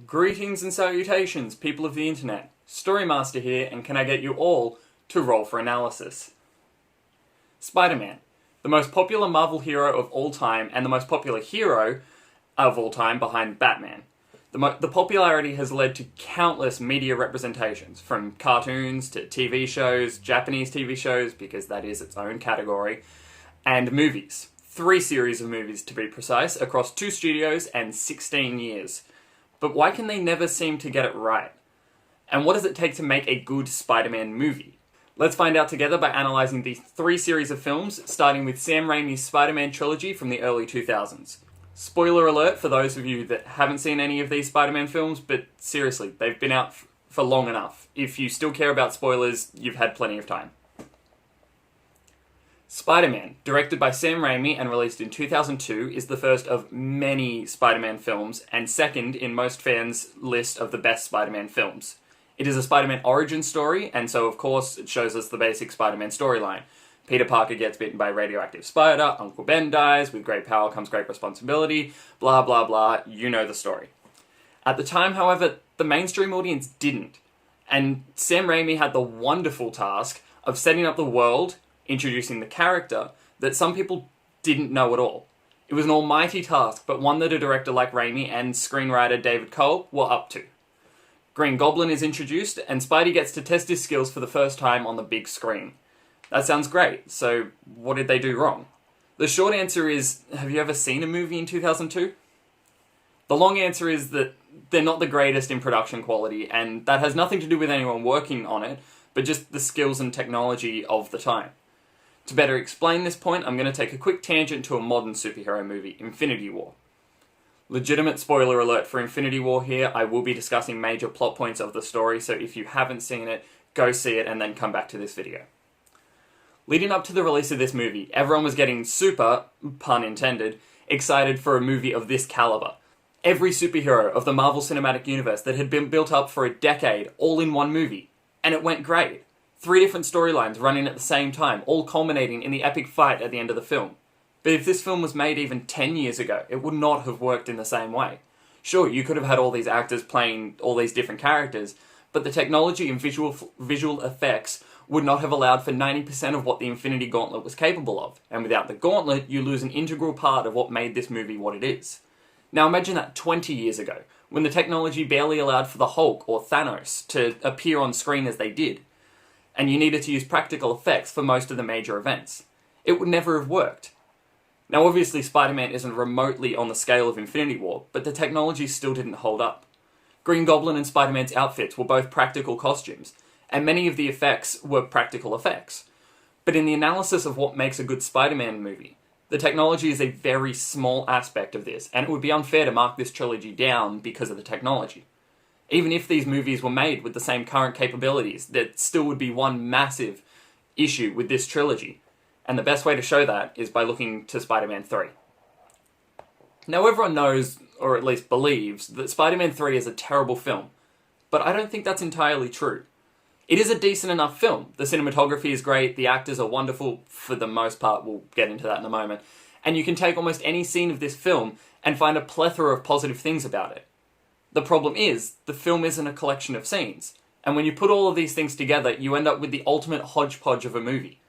Greetings and salutations, people of the internet. Storymaster here, and can I get you all to roll for analysis? Spider-Man, the most popular Marvel hero of all time, and the most popular hero of all time behind Batman. The popularity has led to countless media representations, from cartoons to TV shows, Japanese TV shows, because that is its own category, and movies. 3 series of movies to be precise, across 2 studios and 16 years. But why can they never seem to get it right? And what does it take to make a good Spider-Man movie? Let's find out together by analysing the 3 series of films, starting with Sam Raimi's Spider-Man trilogy from the early 2000s. Spoiler alert for those of you that haven't seen any of these Spider-Man films, but seriously, they've been out for long enough. If you still care about spoilers, you've had plenty of time. Spider-Man, directed by Sam Raimi and released in 2002, is the first of many Spider-Man films, and second in most fans' list of the best Spider-Man films. It is a Spider-Man origin story, and so of course it shows us the basic Spider-Man storyline. Peter Parker gets bitten by a radioactive spider, Uncle Ben dies, with great power comes great responsibility, blah blah blah, you know the story. At the time, however, the mainstream audience didn't, and Sam Raimi had the wonderful task of setting up the world, introducing the character, that some people didn't know at all. It was an almighty task, but one that a director like Raimi and screenwriter David Cole were up to. Green Goblin is introduced, and Spidey gets to test his skills for the first time on the big screen. That sounds great, so what did they do wrong? The short answer is, have you ever seen a movie in 2002? The long answer is that they're not the greatest in production quality, and that has nothing to do with anyone working on it, but just the skills and technology of the time. To better explain this point, I'm going to take a quick tangent to a modern superhero movie, Infinity War. Legitimate spoiler alert for Infinity War here, I will be discussing major plot points of the story, so if you haven't seen it, go see it and then come back to this video. Leading up to the release of this movie, everyone was getting super, pun intended, excited for a movie of this caliber. Every superhero of the Marvel Cinematic Universe that had been built up for a decade, all in one movie. And it went great. 3 different storylines running at the same time, all culminating in the epic fight at the end of the film. But if this film was made even 10 years ago, it would not have worked in the same way. Sure, you could have had all these actors playing all these different characters, but the technology and visual effects would not have allowed for 90% of what the Infinity Gauntlet was capable of. And without the Gauntlet, you lose an integral part of what made this movie what it is. Now imagine that 20 years ago, when the technology barely allowed for the Hulk or Thanos to appear on screen as they did, and you needed to use practical effects for most of the major events. It would never have worked. Now obviously Spider-Man isn't remotely on the scale of Infinity War, but the technology still didn't hold up. Green Goblin and Spider-Man's outfits were both practical costumes, and many of the effects were practical effects. But in the analysis of what makes a good Spider-Man movie, the technology is a very small aspect of this, and it would be unfair to mark this trilogy down because of the technology. Even if these movies were made with the same current capabilities, there still would be one massive issue with this trilogy. And the best way to show that is by looking to Spider-Man 3. Now everyone knows, or at least believes, that Spider-Man 3 is a terrible film. But I don't think that's entirely true. It is a decent enough film. The cinematography is great, the actors are wonderful, for the most part, we'll get into that in a moment. And you can take almost any scene of this film and find a plethora of positive things about it. The problem is, the film isn't a collection of scenes, and when you put all of these things together, you end up with the ultimate hodgepodge of a movie.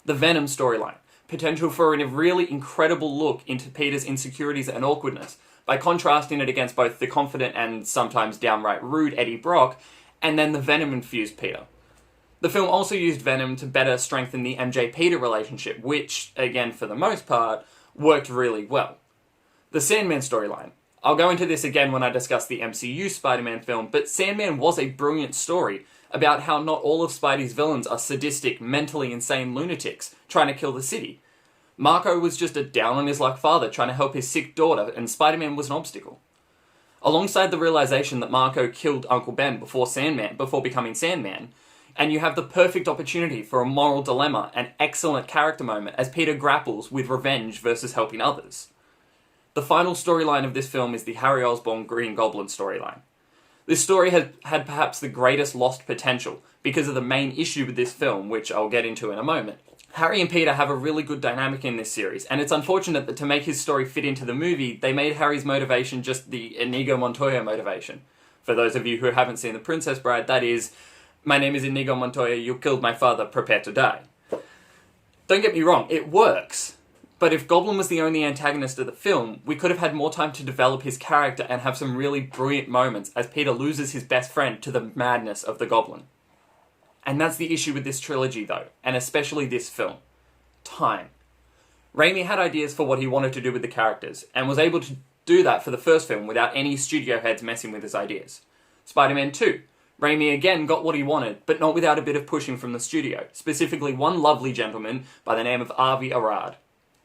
The Venom storyline, potential for a really incredible look into Peter's insecurities and awkwardness, by contrasting it against both the confident and sometimes downright rude Eddie Brock, and then the Venom-infused Peter. The film also used Venom to better strengthen the MJ-Peter relationship, which, again for the most part, worked really well. The Sandman storyline. I'll go into this again when I discuss the MCU Spider-Man film, but Sandman was a brilliant story about how not all of Spidey's villains are sadistic, mentally insane lunatics trying to kill the city. Marco was just a down-on-his-luck father trying to help his sick daughter, and Spider-Man was an obstacle. Alongside the realization that Marco killed Uncle Ben before becoming Sandman, and you have the perfect opportunity for a moral dilemma and excellent character moment as Peter grapples with revenge versus helping others. The final storyline of this film is the Harry Osborn Green Goblin storyline. This story had perhaps the greatest lost potential because of the main issue with this film, which I'll get into in a moment. Harry and Peter have a really good dynamic in this series, and it's unfortunate that to make his story fit into the movie, they made Harry's motivation just the Inigo Montoya motivation. For those of you who haven't seen The Princess Bride, that is, my name is Inigo Montoya, you killed my father, prepare to die. Don't get me wrong, it works. But if Goblin was the only antagonist of the film, we could have had more time to develop his character and have some really brilliant moments as Peter loses his best friend to the madness of the Goblin. And that's the issue with this trilogy though, and especially this film. Time. Raimi had ideas for what he wanted to do with the characters, and was able to do that for the first film without any studio heads messing with his ideas. Spider-Man 2. Raimi again got what he wanted, but not without a bit of pushing from the studio, specifically one lovely gentleman by the name of Avi Arad.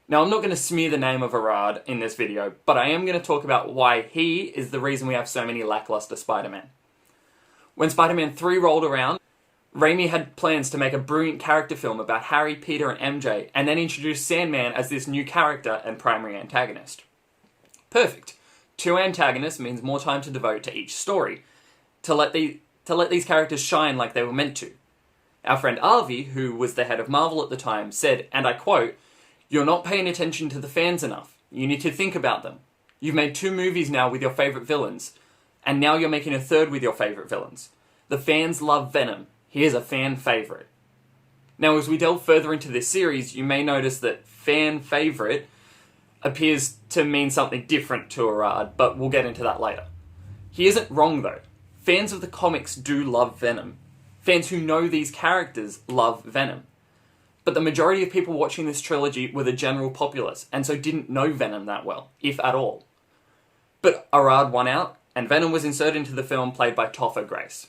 Now, I'm not going to smear the name of Arad in this video, but I am going to talk about why he is the reason we have so many lackluster Spider-Man. When Spider-Man 3 rolled around, Raimi had plans to make a brilliant character film about Harry, Peter, and MJ, and then introduce Sandman as this new character and primary antagonist. Perfect. 2 antagonists means more time to devote to each story, to let these characters shine like they were meant to. Our friend Avi, who was the head of Marvel at the time, said, and I quote, "You're not paying attention to the fans enough. You need to think about them. You've made 2 movies now with your favourite villains, and now you're making a 3rd with your favourite villains. The fans love Venom. Here's a fan favourite." Now, as we delve further into this series, you may notice that fan favourite appears to mean something different to Arad, but we'll get into that later. He isn't wrong though. Fans of the comics do love Venom. Fans who know these characters love Venom. But the majority of people watching this trilogy were the general populace, and so didn't know Venom that well, if at all. But Arad won out, and Venom was inserted into the film played by Topher Grace.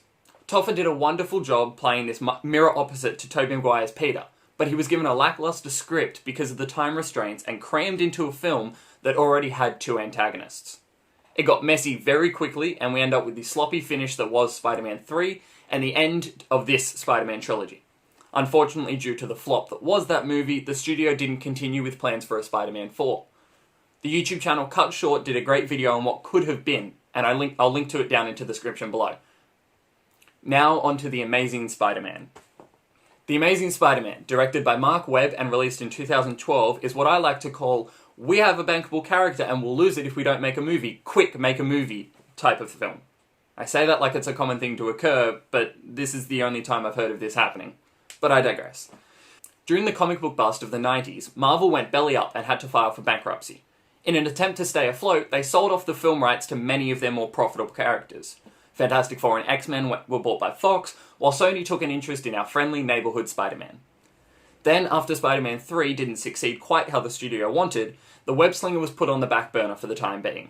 Topher did a wonderful job playing this mirror opposite to Tobey Maguire's Peter, but he was given a lackluster script because of the time restraints and crammed into a film that already had 2 antagonists. It got messy very quickly, and we end up with the sloppy finish that was Spider-Man 3, and the end of this Spider-Man trilogy. Unfortunately, due to the flop that was that movie, the studio didn't continue with plans for a Spider-Man 4. The YouTube channel Cut Short did a great video on what could have been, and I'll link to it down into the description below. Now onto The Amazing Spider-Man. The Amazing Spider-Man, directed by Mark Webb and released in 2012, is what I like to call, we have a bankable character and we'll lose it if we don't make a movie. Quick, make a movie type of film. I say that like it's a common thing to occur, but this is the only time I've heard of this happening. But I digress. During the comic book bust of the 90s, Marvel went belly up and had to file for bankruptcy. In an attempt to stay afloat, they sold off the film rights to many of their more profitable characters. Fantastic Four and X-Men were bought by Fox, while Sony took an interest in our friendly neighbourhood Spider-Man. Then, after Spider-Man 3 didn't succeed quite how the studio wanted, the web-slinger was put on the back burner for the time being.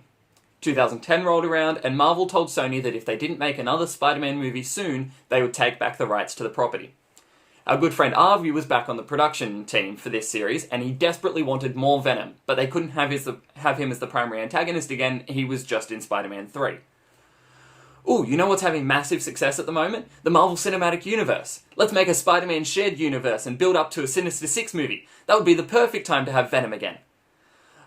2010 rolled around, and Marvel told Sony that if they didn't make another Spider-Man movie soon, they would take back the rights to the property. Our good friend Avi was back on the production team for this series, and he desperately wanted more Venom, but they couldn't have him as the primary antagonist again. He was just in Spider-Man 3. Ooh, you know what's having massive success at the moment? The Marvel Cinematic Universe. Let's make a Spider-Man shared universe and build up to a Sinister Six movie. That would be the perfect time to have Venom again.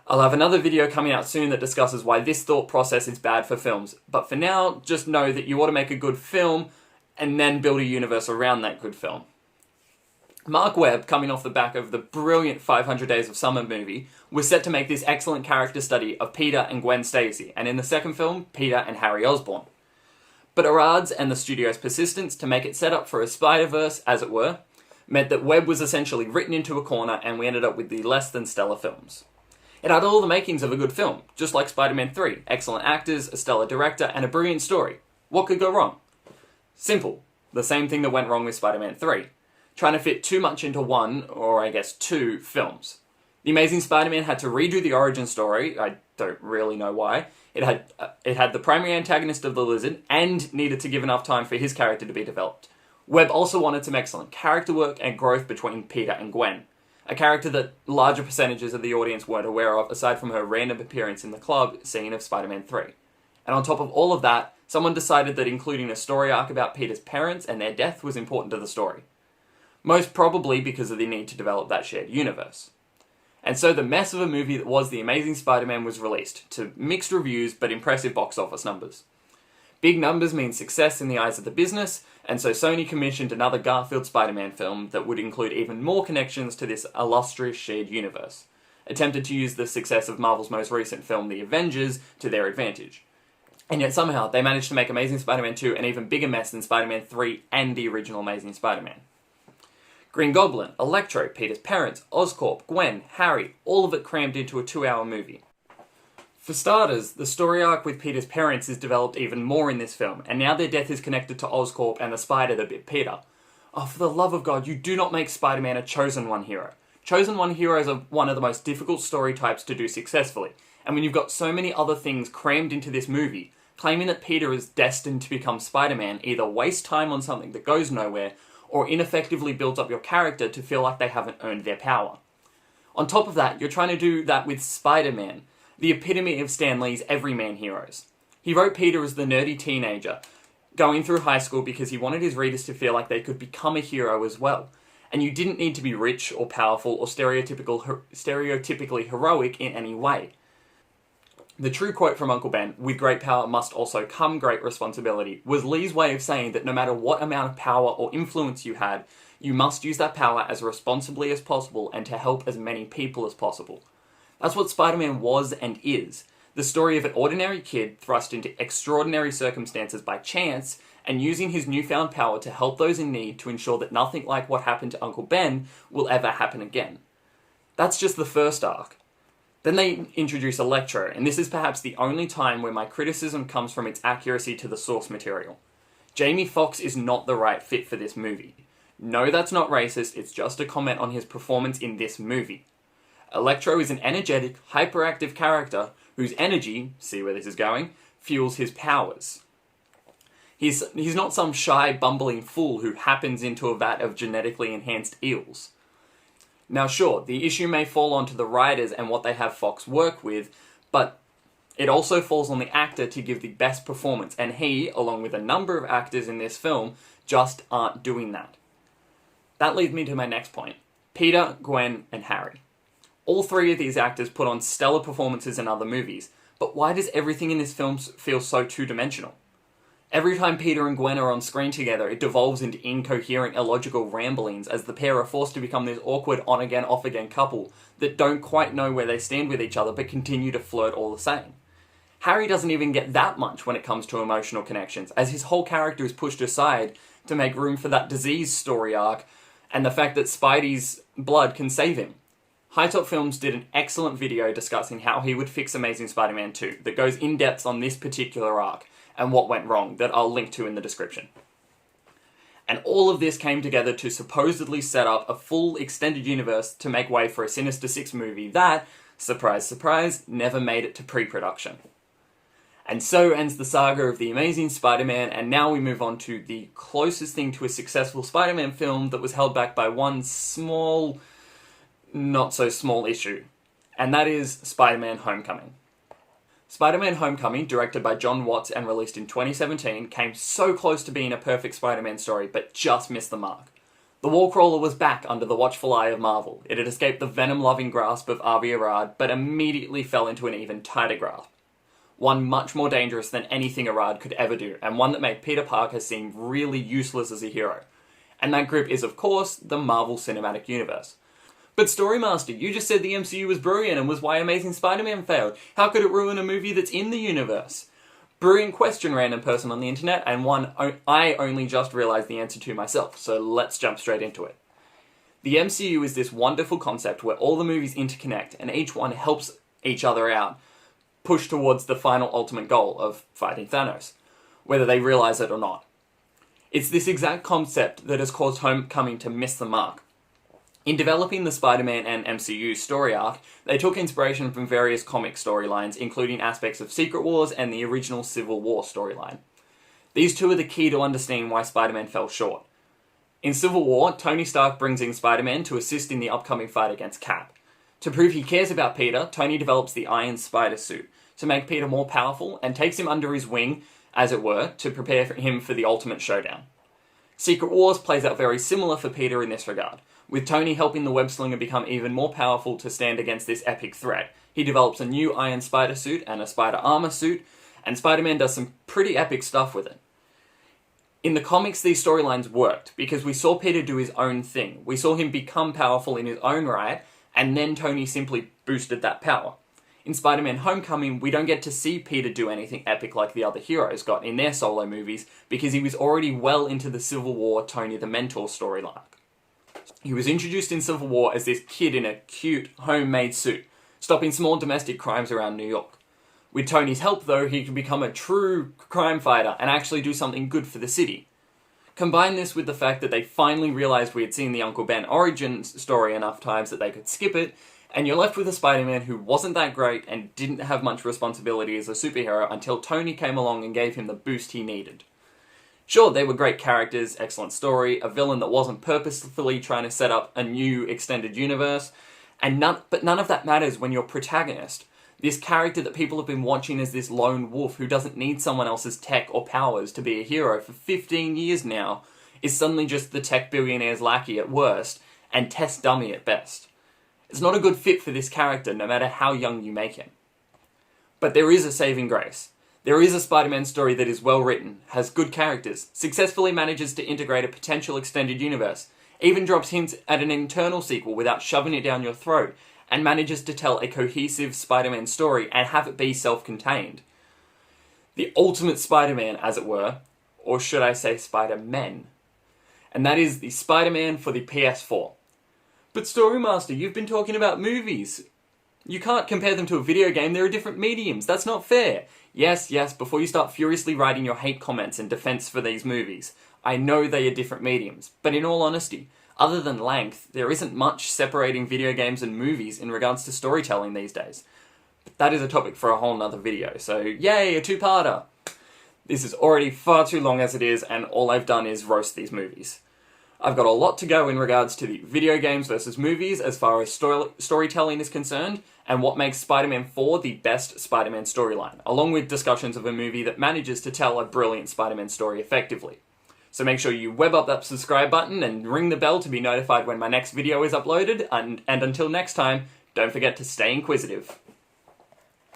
I'll have another video coming out soon that discusses why this thought process is bad for films, but for now, just know that you ought to make a good film and then build a universe around that good film. Mark Webb, coming off the back of the brilliant 500 Days of Summer movie, was set to make this excellent character study of Peter and Gwen Stacy, and in the second film, Peter and Harry Osborn. But Arad's and the studio's persistence to make it set up for a Spider-Verse, as it were, meant that Webb was essentially written into a corner and we ended up with the less than stellar films. It had all the makings of a good film, just like Spider-Man 3, excellent actors, a stellar director, and a brilliant story. What could go wrong? Simple. The same thing that went wrong with Spider-Man 3. Trying to fit too much into one, or I guess 2, films. The Amazing Spider-Man had to redo the origin story, I don't really know why. It had the primary antagonist of the Lizard, and needed to give enough time for his character to be developed. Webb also wanted some excellent character work and growth between Peter and Gwen. A character that larger percentages of the audience weren't aware of, aside from her random appearance in the club scene of Spider-Man 3. And on top of all of that, someone decided that including a story arc about Peter's parents and their death was important to the story. Most probably because of the need to develop that shared universe. And so the mess of a movie that was The Amazing Spider-Man was released, to mixed reviews but impressive box office numbers. Big numbers mean success in the eyes of the business, and so Sony commissioned another Garfield Spider-Man film that would include even more connections to this illustrious shared universe, attempted to use the success of Marvel's most recent film, The Avengers, to their advantage. And yet somehow they managed to make Amazing Spider-Man 2 an even bigger mess than Spider-Man 3 and the original Amazing Spider-Man. Green Goblin, Electro, Peter's parents, Oscorp, Gwen, Harry, all of it crammed into a 2-hour movie. For starters, the story arc with Peter's parents is developed even more in this film, and now their death is connected to Oscorp and the spider that bit Peter. Oh, for the love of God, you do not make Spider-Man a Chosen One hero. Chosen One heroes are one of the most difficult story types to do successfully, and when you've got so many other things crammed into this movie, claiming that Peter is destined to become Spider-Man either wastes time on something that goes nowhere, or ineffectively builds up your character to feel like they haven't earned their power. On top of that, you're trying to do that with Spider-Man, the epitome of Stan Lee's everyman heroes. He wrote Peter as the nerdy teenager, going through high school because he wanted his readers to feel like they could become a hero as well. And you didn't need to be rich or powerful or stereotypically heroic in any way. The true quote from Uncle Ben, "With great power must also come great responsibility," was Lee's way of saying that no matter what amount of power or influence you had, you must use that power as responsibly as possible and to help as many people as possible. That's what Spider-Man was and is. The story of an ordinary kid thrust into extraordinary circumstances by chance and using his newfound power to help those in need to ensure that nothing like what happened to Uncle Ben will ever happen again. That's just the first arc. Then they introduce Electro, and this is perhaps the only time where my criticism comes from its accuracy to the source material. Jamie Foxx is not the right fit for this movie. No, that's not racist, it's just a comment on his performance in this movie. Electro is an energetic, hyperactive character whose energy, see where this is going, fuels his powers. He's not some shy, bumbling fool who happens into a vat of genetically enhanced eels. Now sure, the issue may fall onto the writers and what they have Fox work with, but it also falls on the actor to give the best performance, and he, along with a number of actors in this film, just aren't doing that. That leads me to my next point. Peter, Gwen, and Harry. All three of these actors put on stellar performances in other movies, but why does everything in this film feel so two-dimensional? Every time Peter and Gwen are on screen together, it devolves into incoherent, illogical ramblings as the pair are forced to become this awkward on-again, off-again couple that don't quite know where they stand with each other but continue to flirt all the same. Harry doesn't even get that much when it comes to emotional connections, as his whole character is pushed aside to make room for that disease story arc and the fact that Spidey's blood can save him. High Top Films did an excellent video discussing how he would fix Amazing Spider-Man 2 that goes in depth on this particular arc and what went wrong, that I'll link to in the description. And all of this came together to supposedly set up a full extended universe to make way for a Sinister Six movie that, surprise surprise, never made it to pre-production. And so ends the saga of the Amazing Spider-Man, and now we move on to the closest thing to a successful Spider-Man film that was held back by one small, not so small issue, and that is Spider-Man Homecoming. Spider-Man Homecoming, directed by John Watts and released in 2017, came so close to being a perfect Spider-Man story, but just missed the mark. The Wallcrawler was back under the watchful eye of Marvel. It had escaped the venom-loving grasp of Avi Arad, but immediately fell into an even tighter grasp. One much more dangerous than anything Arad could ever do, and one that made Peter Parker seem really useless as a hero. And that group is, of course, the Marvel Cinematic Universe. But Storymaster, you just said the MCU was brilliant and was why Amazing Spider-Man failed. How could it ruin a movie that's in the universe? Brilliant question, random person on the internet, and one I only just realised the answer to myself, so let's jump straight into it. The MCU is this wonderful concept where all the movies interconnect and each one helps each other out, push towards the final ultimate goal of fighting Thanos, whether they realise it or not. It's this exact concept that has caused Homecoming to miss the mark. In developing the Spider-Man and MCU story arc, they took inspiration from various comic storylines, including aspects of Secret Wars and the original Civil War storyline. These two are the key to understanding why Spider-Man fell short. In Civil War, Tony Stark brings in Spider-Man to assist in the upcoming fight against Cap. To prove he cares about Peter, Tony develops the Iron Spider suit to make Peter more powerful and takes him under his wing, as it were, to prepare him for the ultimate showdown. Secret Wars plays out very similar for Peter in this regard, with Tony helping the web-slinger become even more powerful to stand against this epic threat. He develops a new Iron Spider suit and a Spider Armor suit, and Spider-Man does some pretty epic stuff with it. In the comics, these storylines worked, because we saw Peter do his own thing. We saw him become powerful in his own right, and then Tony simply boosted that power. In Spider-Man Homecoming, we don't get to see Peter do anything epic like the other heroes got in their solo movies because he was already well into the Civil War Tony the Mentor storyline. He was introduced in Civil War as this kid in a cute, homemade suit, stopping small domestic crimes around New York. With Tony's help, though, he could become a true crime fighter and actually do something good for the city. Combine this with the fact that they finally realised we had seen the Uncle Ben origin story enough times that they could skip it, and you're left with a Spider-Man who wasn't that great and didn't have much responsibility as a superhero until Tony came along and gave him the boost he needed. Sure, they were great characters, excellent story, a villain that wasn't purposefully trying to set up a new extended universe, but none of that matters when your protagonist, this character that people have been watching as this lone wolf who doesn't need someone else's tech or powers to be a hero for 15 years now, is suddenly just the tech billionaire's lackey at worst and test dummy at best. It's not a good fit for this character, no matter how young you make him. But there is a saving grace. There is a Spider-Man story that is well written, has good characters, successfully manages to integrate a potential extended universe, even drops hints at an internal sequel without shoving it down your throat, and manages to tell a cohesive Spider-Man story and have it be self-contained. The ultimate Spider-Man, as it were, or should I say Spider-Men. And that is the Spider-Man for the PS4. But Storymaster, you've been talking about movies. You can't compare them to a video game, they're different mediums, that's not fair. Yes, before you start furiously writing your hate comments in defense for these movies, I know they are different mediums, but in all honesty, other than length, there isn't much separating video games and movies in regards to storytelling these days. But that is a topic for a whole nother video, so yay, a two-parter! This is already far too long as it is, and all I've done is roast these movies. I've got a lot to go in regards to the video games versus movies as far as storytelling is concerned, and what makes Spider-Man 4 the best Spider-Man storyline, along with discussions of a movie that manages to tell a brilliant Spider-Man story effectively. So make sure you web up that subscribe button and ring the bell to be notified when my next video is uploaded, and until next time, don't forget to stay inquisitive.